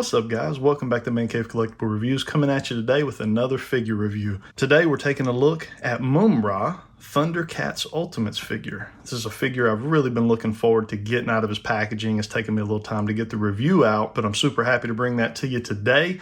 What's up, guys? Welcome back to ManCave Collectible Reviews, coming at you today with another figure review. Today we're taking a look at MUMM-RA Thundercats Ultimates figure. This is a figure I've really been looking forward to getting out of his packaging. It's taken me a little time to get the review out, but I'm super happy to bring that to you today.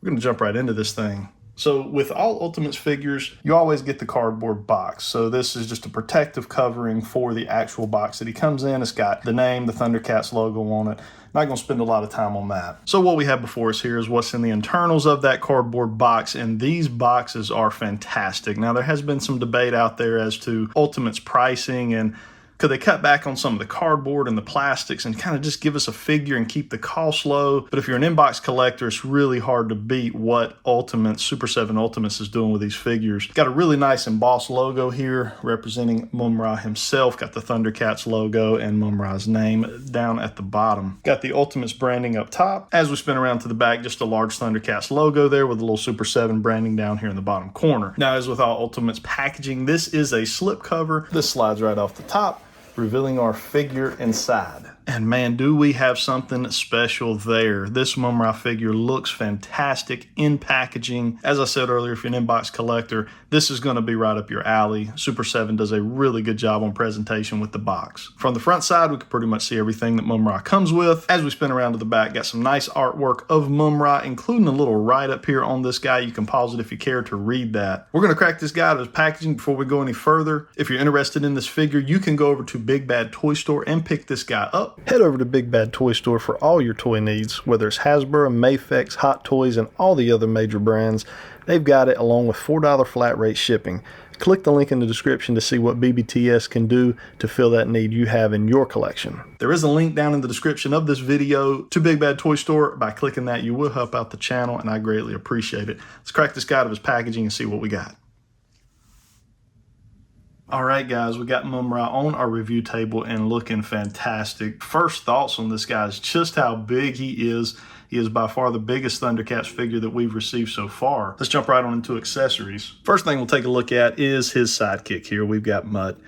We're going to jump right into this thing. So with all Ultimates figures, you always get the cardboard box. So this is just a protective covering for the actual box that he comes in. It's got the name, the Thundercats logo on it. Not going to spend a lot of time on that. So what we have before us here is what's in the internals of that cardboard box, and these boxes are fantastic. Now, there has been some debate out there as to Ultimates pricing and could they cut back on some of the cardboard and the plastics and kind of just give us a figure and keep the cost low. But if you're an inbox collector, it's really hard to beat what Ultimates, Super7 Ultimates is doing with these figures. Got a really nice embossed logo here representing MUMM-RA himself. Got the Thundercats logo and MUMM-RA's name down at the bottom. Got the Ultimates branding up top. As we spin around to the back, just a large Thundercats logo there with a little Super7 branding down here in the bottom corner. Now, as with all Ultimates packaging, this is a slip cover. This slides right off the top, revealing our figure inside. And man, do we have something special there. This MUMM-RA figure looks fantastic in packaging. As I said earlier, if you're an inbox collector, this is going to be right up your alley. Super7 does a really good job on presentation with the box. From the front side, we can pretty much see everything that MUMM-RA comes with. As we spin around to the back, got some nice artwork of MUMM-RA, including a little write-up here on this guy. You can pause it if you care to read that. We're going to crack this guy out of his packaging before we go any further. If you're interested in this figure, you can go over to Big Bad Toy Store and pick this guy up. Head over to Big Bad Toy Store for all your toy needs, whether it's Hasbro, Mafex, Hot Toys, and all the other major brands. They've got it along with $4 flat rate shipping. Click the link in the description to see what BBTS can do to fill that need you have in your collection. There is a link down in the description of this video to Big Bad Toy Store. By clicking that, you will help out the channel, and I greatly appreciate it. Let's crack this guy out of his packaging and see what we got. All right, guys, we got MUMM-RA on our review table and looking fantastic. First thoughts on this guy is just how big he is. He is by far the biggest Thundercats figure that we've received so far. Let's jump right on into accessories. First thing we'll take a look at is his sidekick here. We've got MUTT,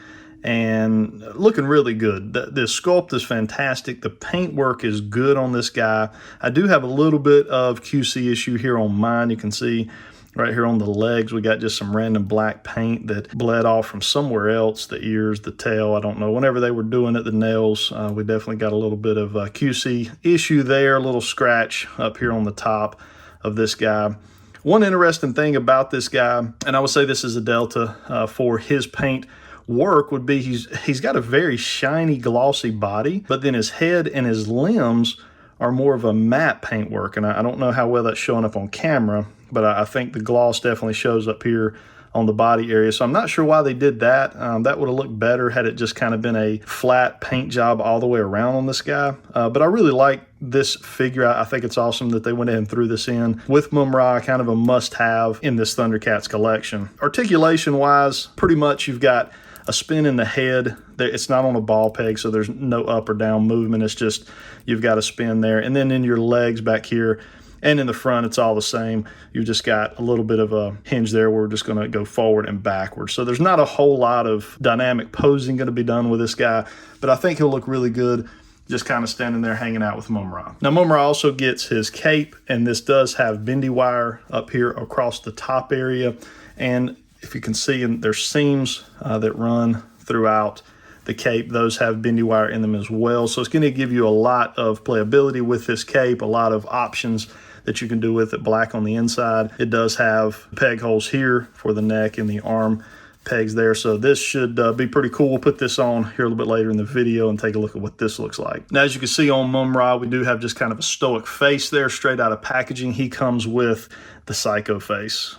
and looking really good. The sculpt is fantastic. The paintwork is good on this guy. I do have a little bit of QC issue here on mine. You can see right here on the legs, we got just some random black paint that bled off from somewhere else. The ears, the tail, I don't know. Whenever they were doing it, the nails, we definitely got a little bit of a QC issue there, a little scratch up here on the top of this guy. One interesting thing about this guy, and I would say this is a delta for his paint work, would be he's got a very shiny, glossy body, but then his head and his limbs are more of a matte paintwork, and I don't know how well that's showing up on camera, but I think the gloss definitely shows up here on the body area. So I'm not sure why they did that. That would have looked better had it just kind of been a flat paint job all the way around on this guy. But I really like this figure. I think it's awesome that they went ahead and threw this in with MUMM-RA, kind of a must-have in this Thundercats collection. Articulation-wise, pretty much you've got a spin in the head. It's not on a ball peg, so there's no up or down movement. It's just you've got a spin there. And then in your legs back here and in the front, it's all the same. You've just got a little bit of a hinge there where we're just going to go forward and backwards. So there's not a whole lot of dynamic posing going to be done with this guy, but I think he'll look really good just kind of standing there hanging out with MUMM-RA. Now, MUMM-RA also gets his cape, and this does have bendy wire up here across the top area. And if you can see, there's seams that run throughout the cape. Those have bendy wire in them as well. So it's going to give you a lot of playability with this cape, a lot of options that you can do with it. Black on the inside. It does have peg holes here for the neck and the arm pegs there. So this should be pretty cool. We'll put this on here a little bit later in the video and take a look at what this looks like. Now, as you can see on MUMM-RA, we do have just kind of a stoic face there straight out of packaging. He comes with the psycho face.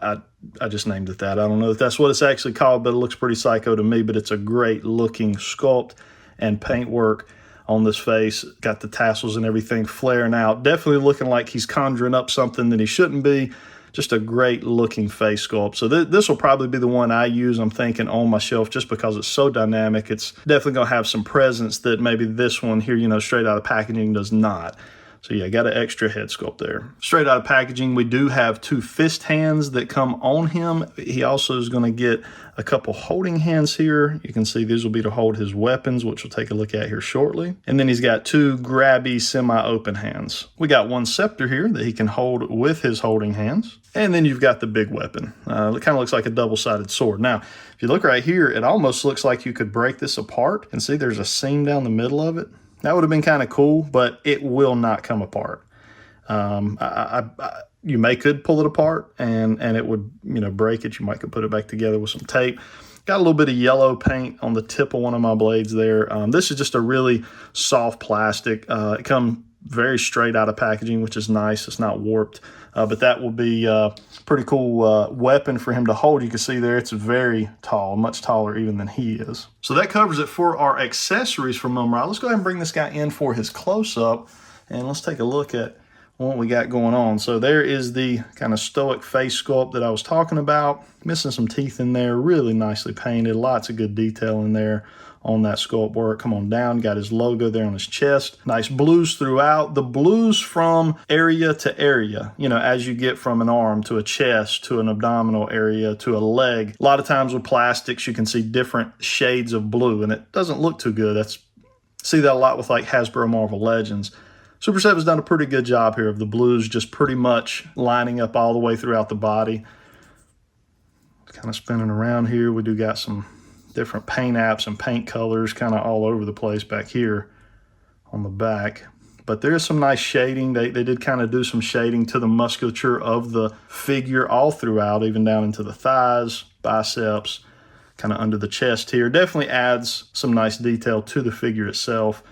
I just named it that. I don't know if that's what it's actually called, but it looks pretty psycho to me. But it's a great looking sculpt and paintwork on this face. Got the tassels and everything flaring out. Definitely looking like he's conjuring up something that he shouldn't be. Just a great looking face sculpt. So this will probably be the one I use, I'm thinking, on my shelf just because it's so dynamic. It's definitely going to have some presence that maybe this one here, you know, straight out of packaging does not. So yeah, got an extra head sculpt there. Straight out of packaging, we do have 2 fist hands that come on him. He also is going to get a couple holding hands here. You can see these will be to hold his weapons, which we'll take a look at here shortly. And then he's got 2 grabby semi-open hands. We got 1 scepter here that he can hold with his holding hands. And then you've got the big weapon. It kind of looks like a double-sided sword. Now, if you look right here, it almost looks like you could break this apart. And see, there's a seam down the middle of it. That would have been kind of cool, but it will not come apart. You could pull it apart and it would, break it. You might could put it back together with some tape. Got a little bit of yellow paint on the tip of one of my blades there. This is just a really soft plastic. It comes very straight out of packaging, which is nice. It's not warped, but that will be a pretty cool weapon for him to hold. You can see there it's very tall, much taller even than he is. So that covers it for our accessories for MUMM-RA. Let's go ahead and bring this guy in for his close-up, and let's take a look at what we got going on. So there is the kind of stoic face sculpt that I was talking about. Missing some teeth in there, really nicely painted, lots of good detail in there on that sculpt work. Come on down, got his logo there on his chest. Nice blues throughout. The blues from area to area, as you get from an arm to a chest to an abdominal area to a leg. A lot of times with plastics, you can see different shades of blue, and it doesn't look too good. See that a lot with like Hasbro Marvel Legends. Super7's done a pretty good job here of the blues just pretty much lining up all the way throughout the body. Kind of spinning around here. We do got some different paint apps and paint colors kind of all over the place back here on the back. But there's some nice shading. They did kind of do some shading to the musculature of the figure all throughout, even down into the thighs, biceps, kind of under the chest here. Definitely adds some nice detail to the figure itself.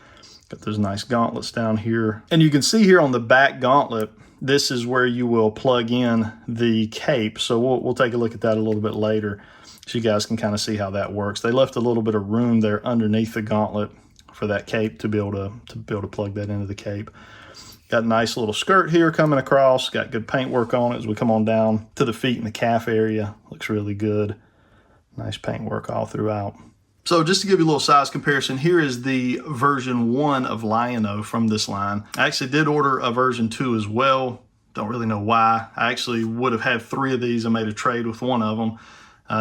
Got those nice gauntlets down here. And you can see here on the back gauntlet, this is where you will plug in the cape. So we'll take a look at that a little bit later so you guys can kind of see how that works. They left a little bit of room there underneath the gauntlet for that cape to be able to plug that into the cape. Got a nice little skirt here coming across. Got good paint work on it as we come on down to the feet and the calf area. Looks really good. Nice paint work all throughout. So just to give you a little size comparison, here is the version 1 of Lion-O from this line. I actually did order a version 2 as well. Don't really know why. I actually would have had 3 of these. I made a trade with one of them.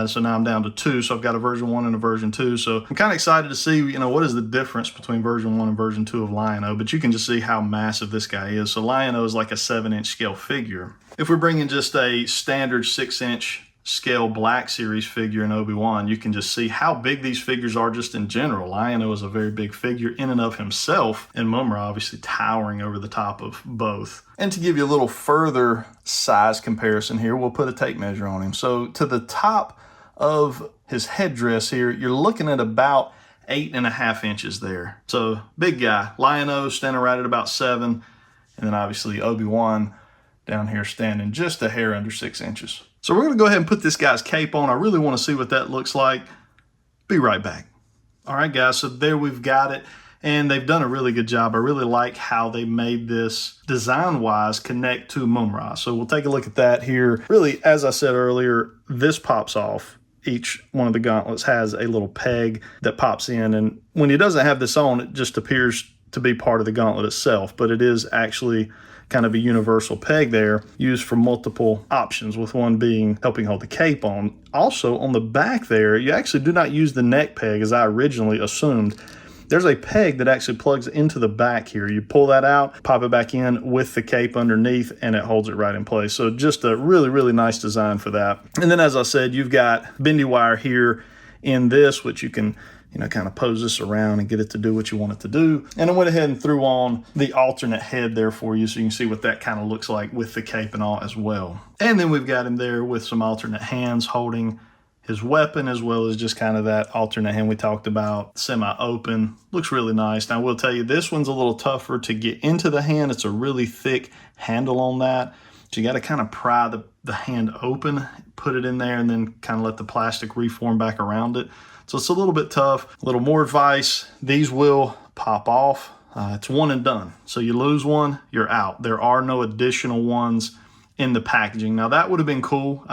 So now I'm down to 2. So I've got a version 1 and a version 2. So I'm kind of excited to see, what is the difference between version 1 and version 2 of Lion-O. But you can just see how massive this guy is. So Lion-O is like a 7-inch scale figure. If we're bringing just a standard 6-inch scale Black Series figure in Obi-Wan, you can just see how big these figures are just in general. Lion-O is a very big figure in and of himself, and MUMM-RA obviously towering over the top of both. And to give you a little further size comparison here, we'll put a tape measure on him. So to the top of his headdress here, you're looking at about 8.5 inches there. So big guy. Lion-O standing right at about 7, and then obviously Obi-Wan down here standing just a hair under 6 inches. So we're going to go ahead and put this guy's cape on. I really want to see what that looks like. Be right back. All right, guys, so there we've got it. And they've done a really good job. I really like how they made this design-wise connect to MUMM-RA. So we'll take a look at that here. Really, as I said earlier, this pops off. Each one of the gauntlets has a little peg that pops in. And when he doesn't have this on, it just appears to be part of the gauntlet itself. But it is actually kind of a universal peg there, used for multiple options, with one being helping hold the cape on. Also, on the back there, you actually do not use the neck peg as I originally assumed. There's a peg that actually plugs into the back here. You pull that out, pop it back in with the cape underneath, and it holds it right in place. So just a really, really nice design for that. And then, as I said, you've got bendy wire here in this, which you can kind of pose this around and get it to do what you want it to do. And I went ahead and threw on the alternate head there for you so you can see what that kind of looks like with the cape and all as well. And then we've got him there with some alternate hands holding his weapon, as well as just kind of that alternate hand we talked about, semi-open. Looks really nice. Now, I will tell you, this one's a little tougher to get into the hand. It's a really thick handle on that. So you got to kind of pry the hand open, put it in there, and then kind of let the plastic reform back around it. So it's a little bit tough. A little more advice, these will pop off. It's one and done. So you lose one, you're out. There are no additional ones in the packaging. Now that would have been cool.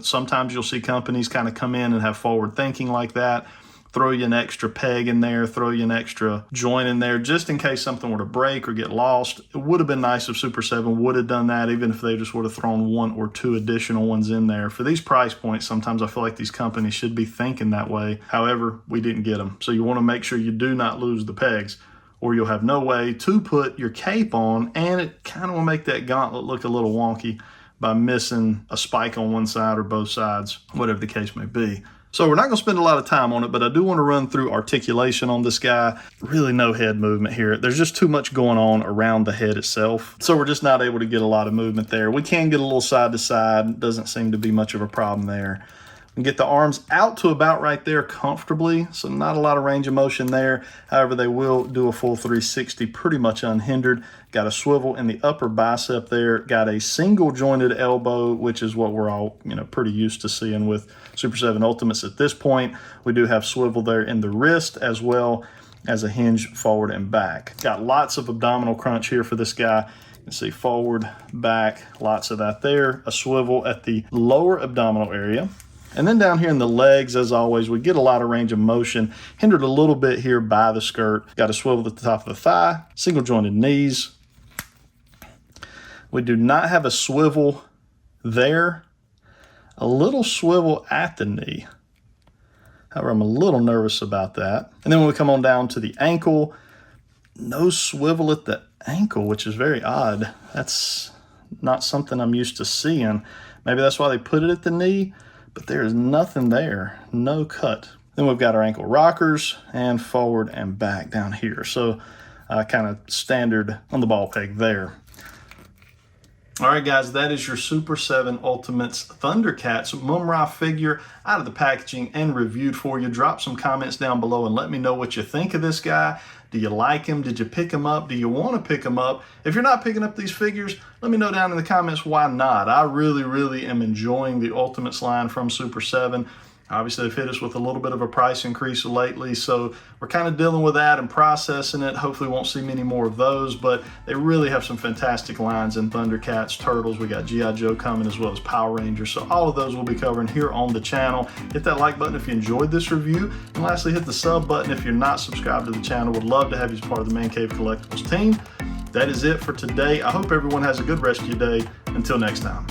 Sometimes you'll see companies kind of come in and have forward thinking like that. throw you an extra peg in there, throw you an extra joint in there, just in case something were to break or get lost. It would have been nice if Super 7 would have done that, even if they just would have thrown 1 or 2 additional ones in there. For these price points, sometimes I feel like these companies should be thinking that way. However, we didn't get them. So you want to make sure you do not lose the pegs, or you'll have no way to put your cape on, and it kind of will make that gauntlet look a little wonky by missing a spike on one side or both sides, whatever the case may be. So we're not going to spend a lot of time on it, but I do want to run through articulation on this guy. Really no head movement here. There's just too much going on around the head itself. So we're just not able to get a lot of movement there. We can get a little side to side. Doesn't seem to be much of a problem there. And get the arms out to about right there comfortably, so not a lot of range of motion there. However, they will do a full 360 pretty much unhindered. Got a swivel in the upper bicep there. Got a single jointed elbow, which is what we're all pretty used to seeing with Super 7 Ultimates at this point. We do have swivel there in the wrist as well as a hinge forward and back. Got lots of abdominal crunch here for this guy. You can see forward, back, lots of that there. A swivel at the lower abdominal area. And then down here in the legs, as always, we get a lot of range of motion, hindered a little bit here by the skirt. Got a swivel at the top of the thigh, single jointed knees. We do not have a swivel there. A little swivel at the knee. However, I'm a little nervous about that. And then when we come on down to the ankle, no swivel at the ankle, which is very odd. That's not something I'm used to seeing. Maybe that's why they put it at the knee. But there is nothing there, no cut. Then we've got our ankle rockers and forward and back down here. So kind of standard on the ball peg there. All right, guys, that is your Super 7 Ultimates Thundercats MUMM-RA figure out of the packaging and reviewed for you. Drop some comments down below and let me know what you think of this guy. Do you like him? Did you pick him up? Do you want to pick him up? If you're not picking up these figures, let me know down in the comments why not. I really am enjoying the Ultimates line from Super 7. Obviously, they've hit us with a little bit of a price increase lately, so we're kind of dealing with that and processing it. Hopefully, won't see many more of those, but they really have some fantastic lines in Thundercats, Turtles. We got G.I. Joe coming as well as Power Rangers, so all of those we'll be covering here on the channel. Hit that like button if you enjoyed this review, and lastly, hit the sub button if you're not subscribed to the channel. Would love to have you as part of the ManCave Collectibles team. That is it for today. I hope everyone has a good rest of your day. Until next time.